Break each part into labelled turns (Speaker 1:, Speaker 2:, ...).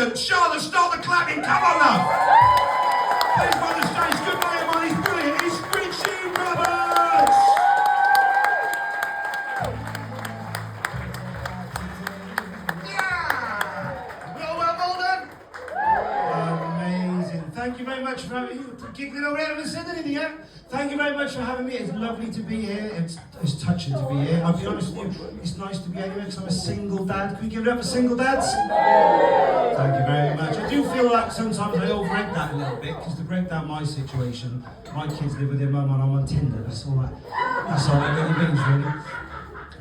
Speaker 1: brilliant. Charlotte, start the clapping. Come on now. Please on the stage. Good night, everyone. He's brilliant. He's Richie Roberts. Thank you very much for having you. Giggling over there, I haven't said anything yet. Thank you very much for having me. It's lovely to be here. It's touching to be here. I'll be honest with you, it's nice to be here because I'm a single dad. Can we give it up for single dads? Thank you very much. I do feel like sometimes I overrate that a little bit because to break down my situation, my kids live with their mum and I'm on Tinder. That's all it really means, really.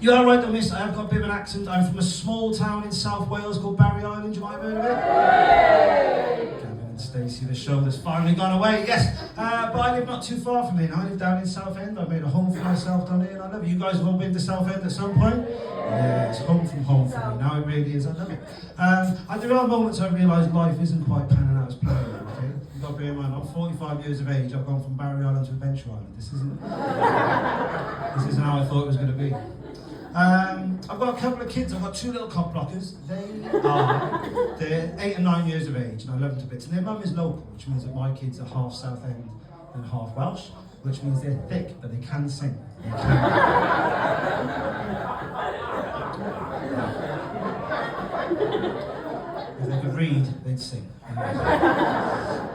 Speaker 1: You are right though, miss. I have got a bit of an accent. I'm from a small town in South Wales called Barry Island. You might have heard of it? Stacey, the show that's finally gone away, yes. But I live not too far from here. I live down in Southend. I've made a home for myself down here, and I love it. You guys have all been to Southend at some point? Yeah, it's home from home for me. Now it really is. I love it. There are moments I realise life isn't quite panning out as planned. Okay, you've got to bear in mind, I'm 45 years of age. I've gone from Barry Island to Adventure Island. This isn't how I thought it was going to be. I've got a couple of kids. I've got two little cock blockers. They're 8 and 9 years of age, and I love them to bits. And their mum is local, which means that my kids are half Southend and half Welsh, which means they're thick, but they can sing. They can. If they could read, they'd sing. But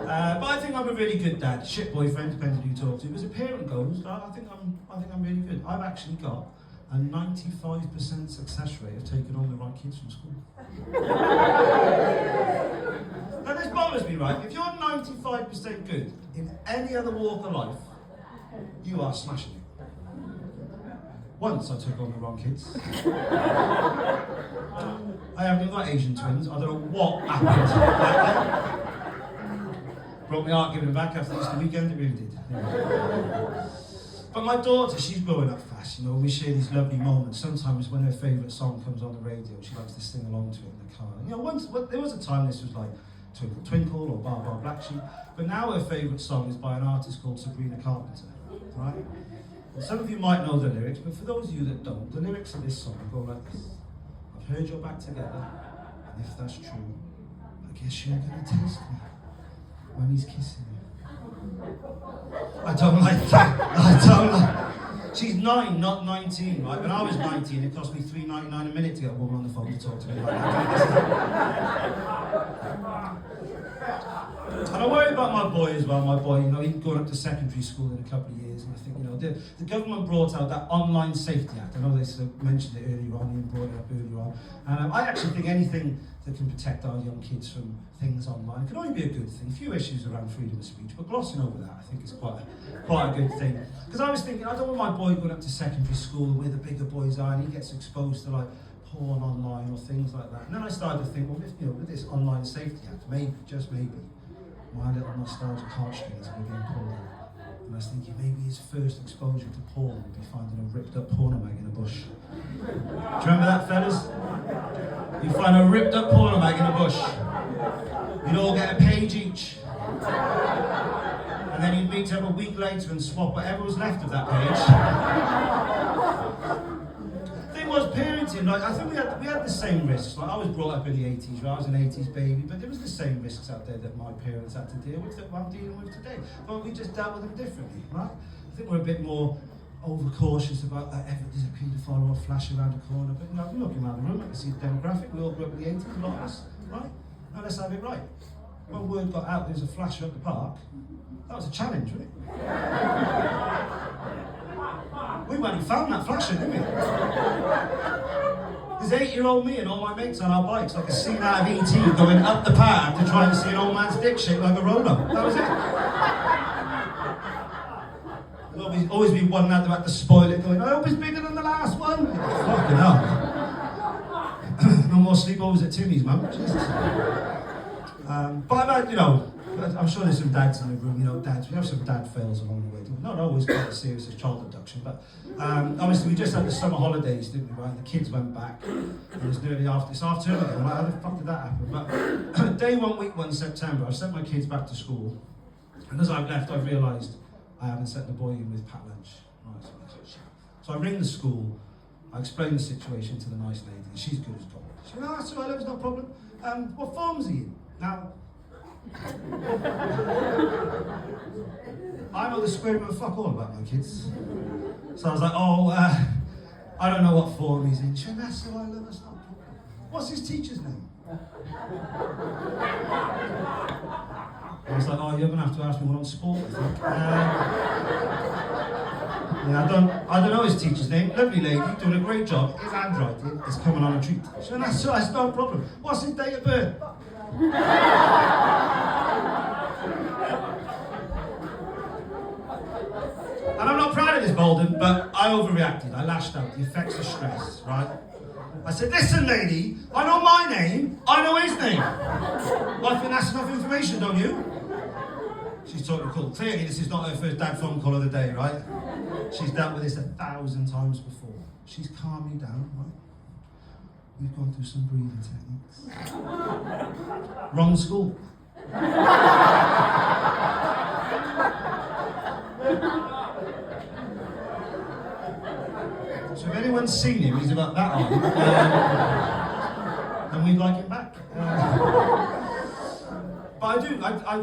Speaker 1: I think I'm a really good dad. Shit boyfriend, depends who you talk to. As a parent goes, I think I'm really good. I've actually got a 95% success rate of taking on the right kids from school. Now this bothers me, right? If you're 95% good in any other walk of life, you are smashing it. Once I took on the wrong kids. I haven't even got Asian twins. I don't know what happened. Broke my heart giving them back after Easter weekend, it really did. But my daughter, she's growing up fast, you know, we share these lovely moments. Sometimes when her favourite song comes on the radio, she likes to sing along to it in the car. And, you know, there was a time this was like Twinkle Twinkle or Bar Bar Black Sheep, but now her favourite song is by an artist called Sabrina Carpenter, right? And some of you might know the lyrics, but for those of you that don't, the lyrics of this song go like this. I've heard you're back together, and if that's true, I guess you're gonna taste me when he's kissing me. I don't like that. I don't like. She's 9, not 19, right? When I was 19, it cost me $3.99 a minute to get a woman on the phone to talk to me like that. And I worry about my boy as well. My boy, you know, he's going up to secondary school in a couple of years, and I think, you know, the government brought out that Online Safety Act. I know they sort of mentioned it earlier on, Ian brought it up earlier on. And I actually think anything that can protect our young kids from things online can only be a good thing. A few issues around freedom of speech, but glossing over that, I think is quite a good thing. Because I was thinking, I don't want my boy going up to secondary school where the bigger boys are and he gets exposed to like porn online or things like that. And then I started to think, well, if, you know, with this Online Safety Act, maybe, just maybe, my little nostalgic heartstrings were being pulled out. And I was thinking maybe his first exposure to porn would be finding a ripped up porno mag in a bush. Do you remember that, fellas? You find a ripped up porno mag in a bush. You'd all get a page each. And then you'd meet up a week later and swap whatever was left of that page. The thing was, parenting, like, I think we had the same risks. Like, I was brought up in the 80s, right? I was an 80s baby, but there was the same risks out there that my parents had to deal with that I'm dealing with today. But we just dealt with them differently, right? I think we're a bit more overcautious about that. There's a paedophile or a flash around the corner, but you know, I'm looking around the room, I can see the demographic. We all grew up in the 80s, a lot of us, right? Now let's have it right. When word got out there's a flasher at the park, that was a challenge, wasn't it? We went and found that flasher, didn't we? There's 8-year-old me and all my mates on our bikes, like a scene out of E.T. going up the park to try and see an old man's dick shaped like a roller. That was it. There'll always be one out there at the spoil it going, I hope it's bigger than the last one. Fucking hell. No more sleepovers at Timmy's, mum. Jesus. But you know, I'm sure there's some dads in the room, you know, dads, we have some dad fails along the way. Not always quite as serious as child abduction, but obviously we just had the summer holidays, didn't we, right? The kids went back, and it was nearly it's half term again. How the fuck did that happen? But day 1, week 1, September, I sent my kids back to school, and as I've left, I've realised I haven't sent the boy in with packed lunch. Right, so I ring the school, I explain the situation to the nice lady, and she's good as gold. She said, oh, that's all right, there's no problem. What form's he in? Now, I know the square root of fuck all about my kids. So I was like, I don't know what form he's in. She went, that's who I love, that's not problem. What's his teacher's name? I was like, you're going to have to ask me what on sport, I think. Yeah, I don't know his teacher's name. Lovely lady, doing a great job. His handwriting is coming on a treat. So that's no problem. What's his date of birth? And I'm not proud of this, Maldon, but I overreacted. I lashed out. The effects of stress, right? I said, listen, lady, I know my name, I know his name. Well, I think that's enough information, don't you? She's totally cool. Clearly, this is not her first dad phone call of the day, right? She's dealt with this 1,000 times before. She's calmed me down, right? We've gone through some breathing techniques. Wrong school. So if anyone's seen him, he's about that old. And we'd like him back. But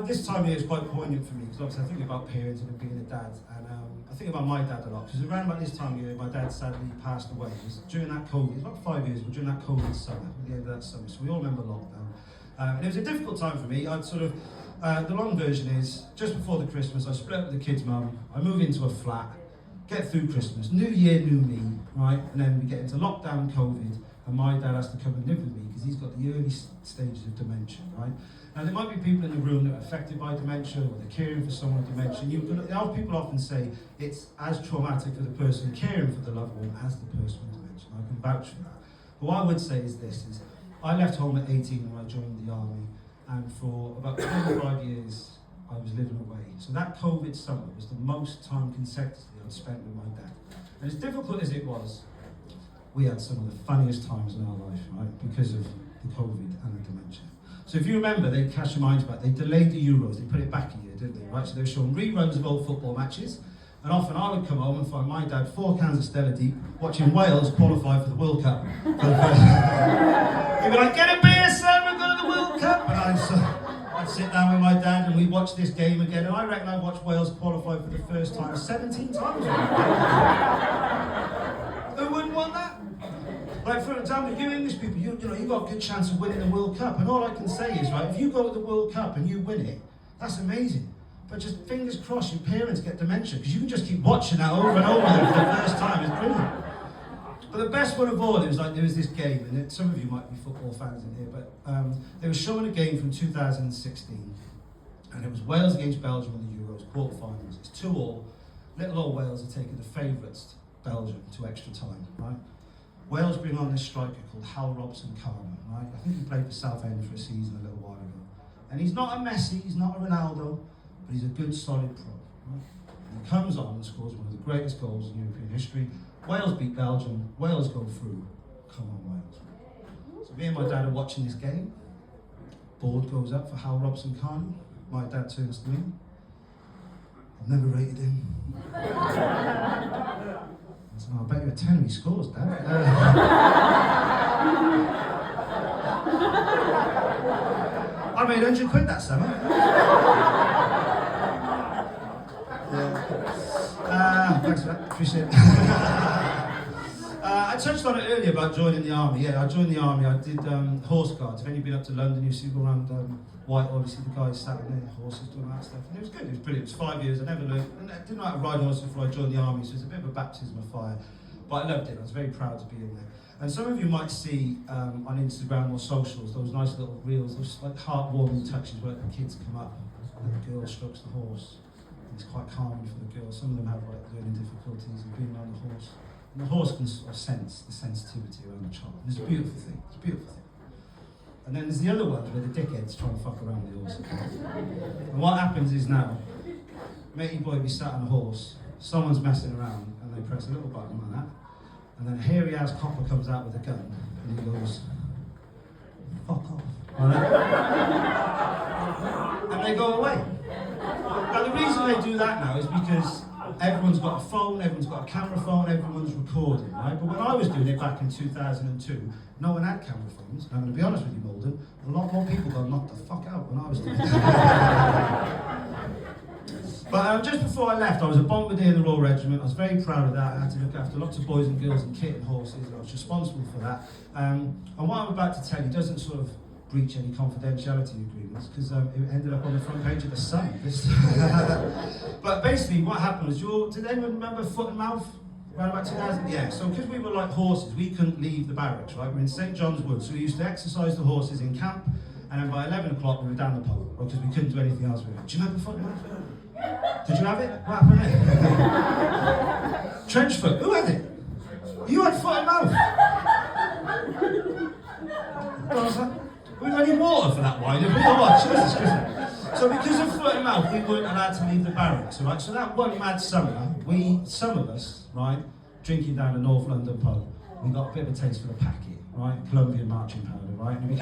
Speaker 1: this time of year is quite poignant for me, because obviously I think about parenting and being a dad, and I think about my dad a lot, because around about this time of year, my dad sadly passed away. It was during that COVID, it was about 5 years, but during that COVID summer, at the end of that summer, so we all remember lockdown. And it was a difficult time for me. The long version is, just before the Christmas, I split up with the kids' mum, I move into a flat, get through Christmas, New Year, new me, right? And then we get into lockdown, COVID, and my dad has to come and live with me because he's got the early stages of dementia, right? Now, there might be people in the room that are affected by dementia, or they're caring for someone with dementia. People often say it's as traumatic for the person caring for the loved one as the person with dementia. I can vouch for that. But what I would say is this, I left home at 18 when I joined the army, and for about 25 years, I was living away. So that COVID summer was the most time consecutively I'd spent with my dad. And as difficult as it was, we had some of the funniest times in our life, right? Because of the COVID and the dementia. So if you remember, they cast your minds back, they delayed the Euros, they put it back a year, didn't they? Right? So they were showing reruns of old football matches, and often I would come home and find my dad 4 cans of Stella Deep, watching Wales qualify for the World Cup. He'd be like, get a beer, son, we're going to the World Cup! And I'd sit down with my dad and we'd watch this game again, and I reckon I've watched Wales qualify for the first time 17 times. Who wouldn't want that? Like, for example, you English people, you've got a good chance of winning the World Cup, and all I can say is, right, if you go to the World Cup and you win it, that's amazing. But just fingers crossed your parents get dementia, because you can just keep watching that over and over again for the first time. It's brilliant. But the best one of all, there was this game, and some of you might be football fans in here, but they were showing a game from 2016, and it was Wales against Belgium in the Euros quarterfinals. It's 2-2. Little old Wales are taking the favourites, Belgium, to extra time, right? Wales bring on this striker called Hal Robson-Kanu, right? I think he played for Southend for a season a little while ago. And he's not a Messi, he's not a Ronaldo, but he's a good, solid pro, right? And he comes on and scores one of the greatest goals in European history. Wales beat Belgium, Wales go through. Come on, Wales. So me and my dad are watching this game. Board goes up for Hal Robson-Kanu. My dad turns to me. I've never rated him. I said, I bet you a 10 he scores, Dad. I made 100 quid that summer. Thanks for that, appreciate it. I touched on it earlier about joining the army. Yeah, I joined the army, I did horse guards. If any of you been up to London, you see go around Whitehall, you see the guys sat in their horses doing that stuff. And it was good, it was brilliant. It was 5 years, I never learned, I didn't know how to ride horses before I joined the army, so it's a bit of a baptism of fire. But I loved it, I was very proud to be in there. And some of you might see on Instagram or socials those nice little reels, those like heartwarming touches where the kids come up and the girl strokes the horse. And it's quite calming for the girl. Some of them have like learning difficulties and being on the horse. And the horse can sort of sense the sensitivity around the child. And it's a beautiful thing, it's a beautiful thing. And then there's the other ones where the dickheads try and fuck around with the horse. And what happens is now, matey boy be sat on a horse, someone's messing around, and they press a little button like that, and then a hairy-ass copper comes out with a gun, and he goes, fuck off. Like that. And they go away. Now the reason they do that now is because everyone's got a phone, everyone's got a camera phone, everyone's recording, right? But when I was doing it back in 2002, no one had camera phones. And I'm going to be honest with you, Maldon, a lot more people got knocked the fuck out when I was doing it. But just before I left, I was a bombardier in the Royal Regiment. I was very proud of that. I had to look after lots of boys and girls and kit and horses, and I was responsible for that. And what I'm about to tell you doesn't sort of breach any confidentiality agreements, because it ended up on the front page of the Sun. But basically, what happened was, did anyone remember Foot and Mouth? Around about 2000? Yeah, so because we were like horses, we couldn't leave the barracks, right? We're in St John's Wood, so we used to exercise the horses in camp, and then by 11 o'clock we were down the pub, because we couldn't do anything else with it. Do you remember Foot and Mouth? Did you have it? What happened there? Trench foot. Who had it? You had Foot and Mouth. We got any water for that wine? So because of Foot and Mouth, we weren't allowed to leave the barracks, right? So that one mad summer, some of us, right, drinking down the North London pub, we got a bit of a taste for the packet, right? Colombian marching powder, right? And it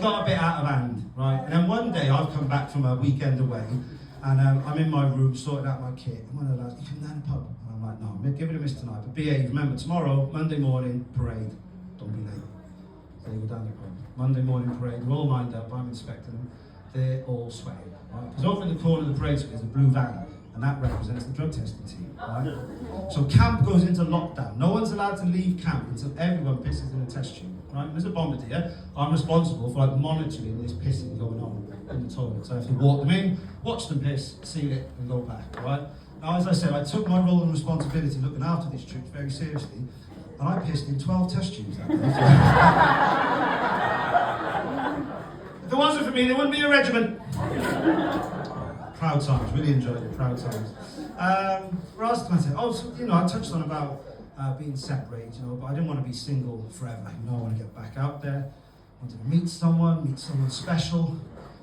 Speaker 1: got a bit out of hand, right? And then one day I've come back from a weekend away, and I'm in my room sorting out my kit, and one of the lads, you come down the pub? And I'm like, no, I'm giving it a miss tonight, but BA, remember, tomorrow, Monday morning, parade, don't be late. So they go down the pub. Monday morning parade, we're all lined up, I'm inspecting them, they're all sweating, right? Because over in the corner of the parade there's a blue van, and that represents the drug testing team, right? So camp goes into lockdown. No one's allowed to leave camp until everyone pisses in a test tube, right? And as a bombardier, I'm responsible for like monitoring this pissing going on in the toilet. So I have to walk them in, watch them piss, seal it, and go back, right? Now, as I said, I took my role and responsibility looking after these troops very seriously, and I pissed in 12 test tubes that day. If it wasn't for me, there wouldn't be a regiment. Proud times, really enjoyed it, proud times. What else did I say? Oh, so, I touched on about being separated, but I didn't want to be single forever. I want to get back out there. I wanted to meet someone special.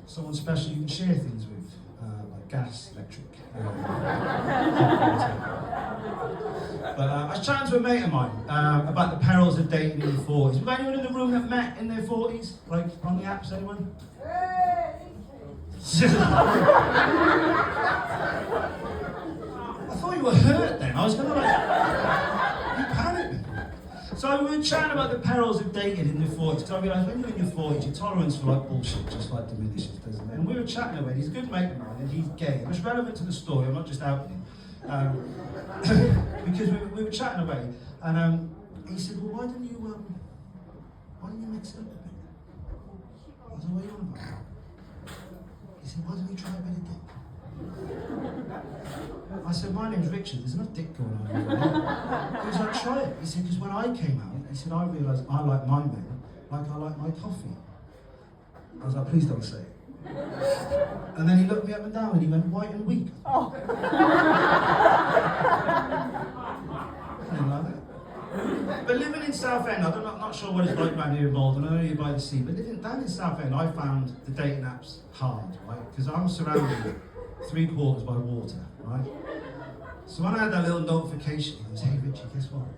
Speaker 1: Someone special you can share things with, like gas, electric. But I was chatting to a mate of mine about the perils of dating in your 40s. Was there anyone in the room that met in their 40s? Like on the apps, anyone? I thought you were hurt then. I was going to you panicked me. So we were chatting about the perils of dating in your 40s, because I realised when you're in your 40s, your tolerance for like bullshit just like diminishes, doesn't it? And we were chatting away, he's a good mate of mine, and he's gay. And it's relevant to the story, I'm not just outing him. Because we were chatting away, and he said, well, why didn't you mix it up a bit? I was like, what are you on about? He said, why didn't you try a bit of dick? I said, my name's Richard, there's enough dick going on here. He was like, try it. He said, because when I came out, he said, I realised I like my men like I like my coffee. I was like, please don't say it. And then he looked me up and down and he went, white and weak. Oh. I didn't like that. But living in Southend, I'm not sure what it's like around here in Maldon, I know you're by the sea, but living down in Southend, I found the dating apps hard, right? Because I'm surrounded 3/4 by water, right? So when I had that little notification, it was, hey Richie, guess what?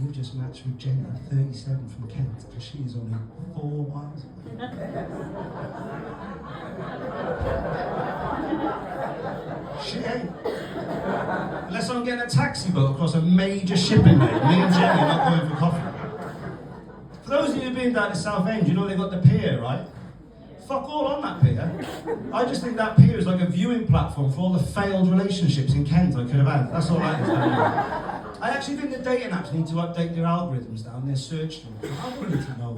Speaker 1: You've just matched with Jenny, 37 from Kent, and she is only 4 miles away. She ain't. Unless I'm getting a taxi boat across a major shipping lane, me and Jenny are not going for coffee. For those of you who've been down to Southend, you know they've got the pier, right? Fuck all on that pier. I just think that pier is like a viewing platform for all the failed relationships in Kent I could have had. That's all that is. I actually think the dating apps need to update their algorithms down their search string. I don't need to know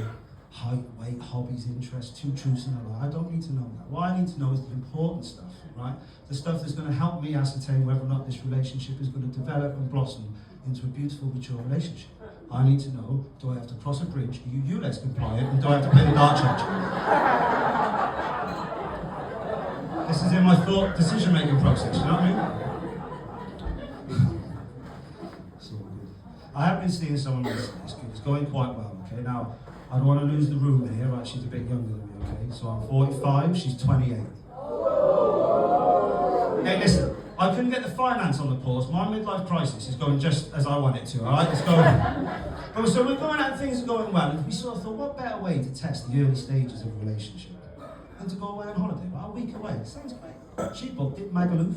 Speaker 1: height, weight, hobbies, interests, 2 truths and a lie. I don't need to know that. What I need to know is the important stuff, right? The stuff that's going to help me ascertain whether or not this relationship is going to develop and blossom into a beautiful, mature relationship. I need to know, do I have to cross a bridge? Are you less compliant? And do I have to pay the dart charge? This is in my thought decision-making process, you know what I mean? I have been seeing someone recently, it's going quite well, okay? Now, I don't want to lose the room here, right? She's a bit younger than me, okay? So I'm 45, she's 28. Hey, listen, I couldn't get the finance on the pause. My midlife crisis is going just as I want it to, alright? It's going. But so we're going out, things are going well, and we sort of thought, what better way to test the early stages of a relationship than to go away on holiday? Well, a week away, sounds great. She booked it, Magaluf.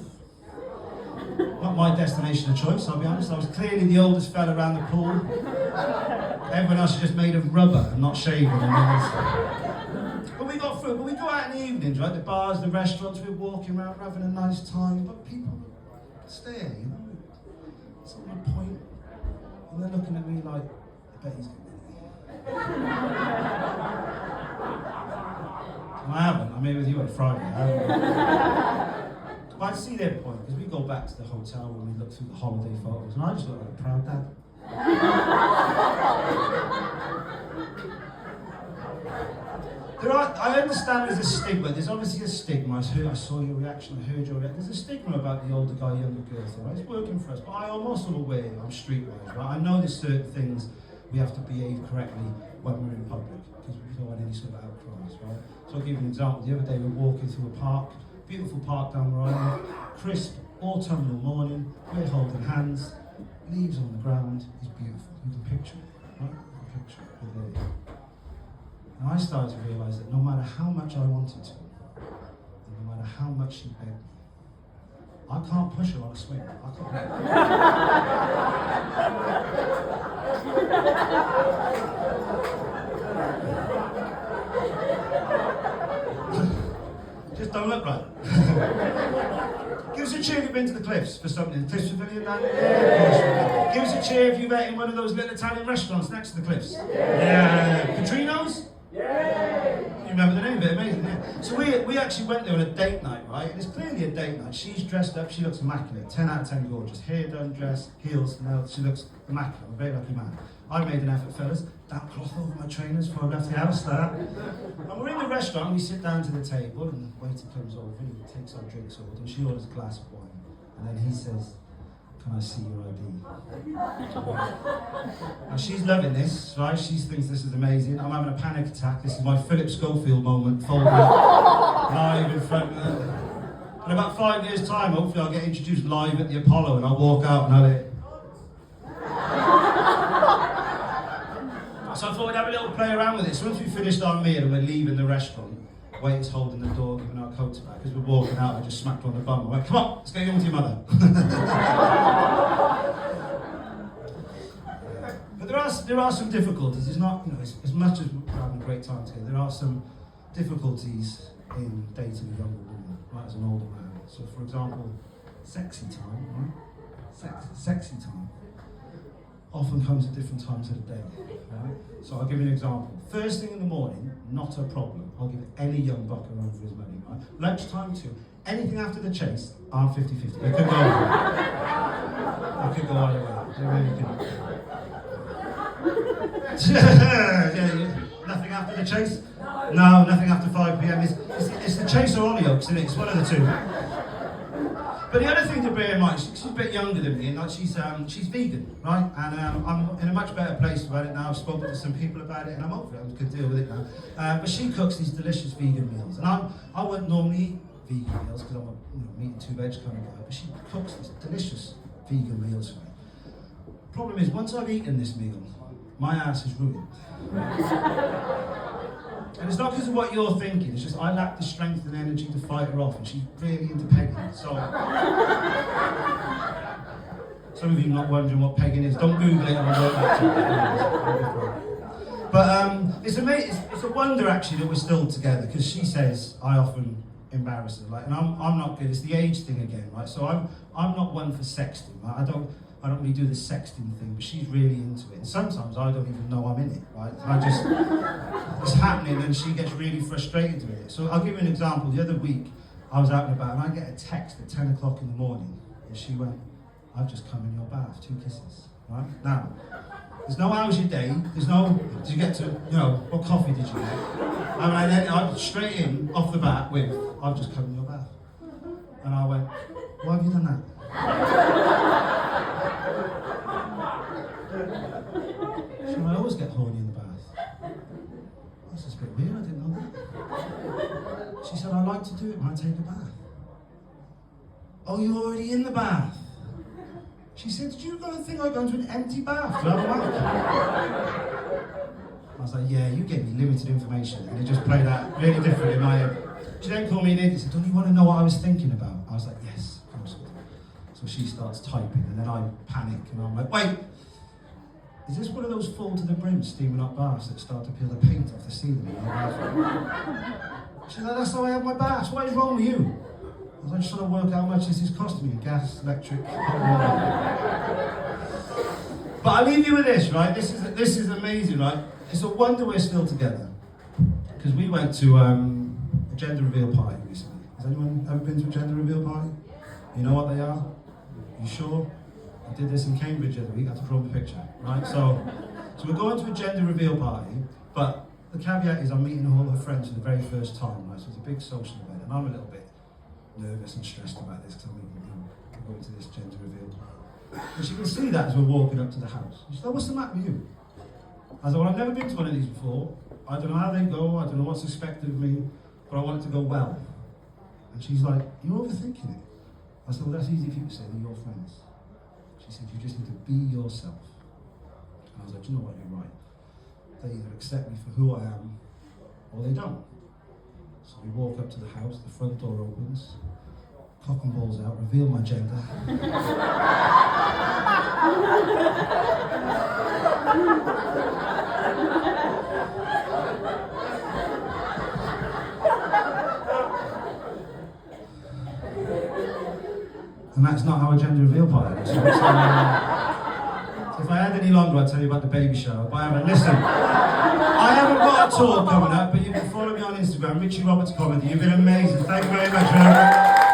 Speaker 1: Not my destination of choice, I'll be honest. I was clearly the oldest fella around the pool. Everyone else is just made of rubber and not shaven. But we got through. But we go out in the evenings, right? The bars, the restaurants, we're walking around, we're having a nice time. But people stare, you know. It's not my point. And they're looking at me like, I bet he's getting it. I haven't. I'm here with you on Friday. I haven't. But I see their point, because we go back to the hotel when we look through the holiday photos, and I just look like a proud dad. I understand there's a stigma. There's obviously a stigma. I saw your reaction, I heard your reaction. There's a stigma about the older guy, younger girl thing, right? It's working for us, but I'm also aware, I'm streetwise, right? I know there's certain things we have to behave correctly when we're in public, because we don't want any sort of outcries, right? So I'll give you an example. The other day we were walking through a park, beautiful park down where I live, crisp autumnal morning, we're holding hands, leaves on the ground, it's beautiful. You can picture it, right? You can picture it, we're there. And I started to realise that no matter how much I wanted to, and no matter how much she begged me, I can't push her on a swing. I can't. Just don't look right. Give us a cheer if you've been to the Cliffs for something. The Cliffs Pavilion down there? Yeah. Give us a cheer if you've ate in one of those little Italian restaurants next to the Cliffs. Yeah. Petrino's? Yeah. You remember the name of it? Amazing, yeah. So we actually went there on a date night, right? And it's clearly a date night. She's dressed up, she looks immaculate. 10 out of 10 gorgeous. Hair done, dress, heels, nails. She looks immaculate. I'm a very lucky man. I made an effort, fellas. Damp cloth over my trainers before I left the house, that. And we're in the restaurant, we sit down to the table, and the waiter comes over and he takes our drinks order, and she orders a glass of wine. And then he says, "Can I see your ID?" Now she's loving this, right? She thinks this is amazing. I'm having a panic attack. This is my Philip Schofield moment, folded live in front of her. In about 5 years' time, hopefully I'll get introduced live at the Apollo and I'll walk out and I'll it. So I thought we'd have a little play around with it. So once we finished our meal and we're leaving the restaurant, waiter's holding the door, giving our coats back. As we're walking out, I just smacked her on the bum. I went, "Come on, let's go home to your mother." But there are some difficulties. It's not, as much as we're having a great time together, there are some difficulties in dating a younger woman, right, as an older man. So for example, sexy time, right? Sexy time often comes at different times of the day, right? So I'll give you an example. First thing in the morning, not a problem. I'll give any young buck a run for his money, right? Lunchtime too. Anything after the chase, I'm 50-50. It could go either way. It could go either way. It really could. Nothing after the chase? No, nothing after 5 p.m. It's the chase or Hollyoaks, isn't it? It's one of the two. But the other thing to bear in mind, she's a bit younger than me, and like she's vegan, right? And I'm in a much better place about it now. I've spoken to some people about it, and I'm over it. I can deal with it now. But she cooks these delicious vegan meals, and I wouldn't normally eat vegan meals because I'm a meat and two veg kind of guy. But she cooks these delicious vegan meals for me. Problem is, once I've eaten this meal, my ass is ruined. And it's not because of what you're thinking, it's just I lack the strength and energy to fight her off, and she's really into pegging. So, some of you not wondering what pegging is, don't Google it on your laptop. But it's amazing, it's a wonder actually that we're still together, because she says I often embarrass her, and I'm not good. It's the age thing again, right? So I'm not one for sexting, right? I don't really do the sexting thing, but she's really into it. And sometimes I don't even know I'm in it, right? It's happening and she gets really frustrated with it. So I'll give you an example. The other week, I was out and about and I get a text at 10 o'clock in the morning and she went, "I've just come in your bath, 2 kisses," right? Now, there's no how's your day, there's no, did you get to, what coffee did you get? I mean, I'm straight in, off the bat with, "I've just come in your bath." And I went, "Why have you done that?" So I always get horny in the bath. That's just a bit weird, I didn't know that. She said, "I like to do it when I take a bath." "Oh, you're already in the bath?" She said, "Did you think I go into an empty bath to have a wank?" I was like, "Yeah, you gave me limited information," and it just played out really different in my head. She then called me an idiot and said, "Don't you want to know what I was thinking about?" I was like, "Yes, of course I do." So she starts typing, and then I panic, and I'm like, wait, is this one of those full to the brim steaming up baths that start to peel the paint off the ceiling in the bathroom? She's like, that's how I have my baths, what is wrong with you? I was like, just trying to work out how much this is costing me, gas, electric, hot water. But I'll leave you with this, right? This is amazing, right? It's a wonder we're still together. Because we went to a gender reveal party recently. Has anyone ever been to a gender reveal party? You know what they are? You sure? I did this in Cambridge the other week, I had to draw a picture, right? So we're going to a gender reveal party, but the caveat is I'm meeting all her friends for the very first time, right? So it's a big social event, and I'm a little bit nervous and stressed about this because I'm going to this gender reveal party. And she can see that as we're walking up to the house. She's like, what's the matter with you? I said, well, I've never been to one of these before. I don't know how they go, I don't know what's expected of me, but I want it to go well. And she's like, you're overthinking it. I said, well, that's easy for you to say, they're your friends. She said, you just need to be yourself. And I was like, you know what, you're right. They either accept me for who I am, or they don't. So we walk up to the house, the front door opens, cock and balls out, reveal my gender. And that's not how a gender reveal party is. So if I had any longer, I'd tell you about the baby shower. But I haven't. Listen, I haven't got a tour coming up, but you can follow me on Instagram, Richie Roberts Comedy. You've been amazing. Thank you very much, man.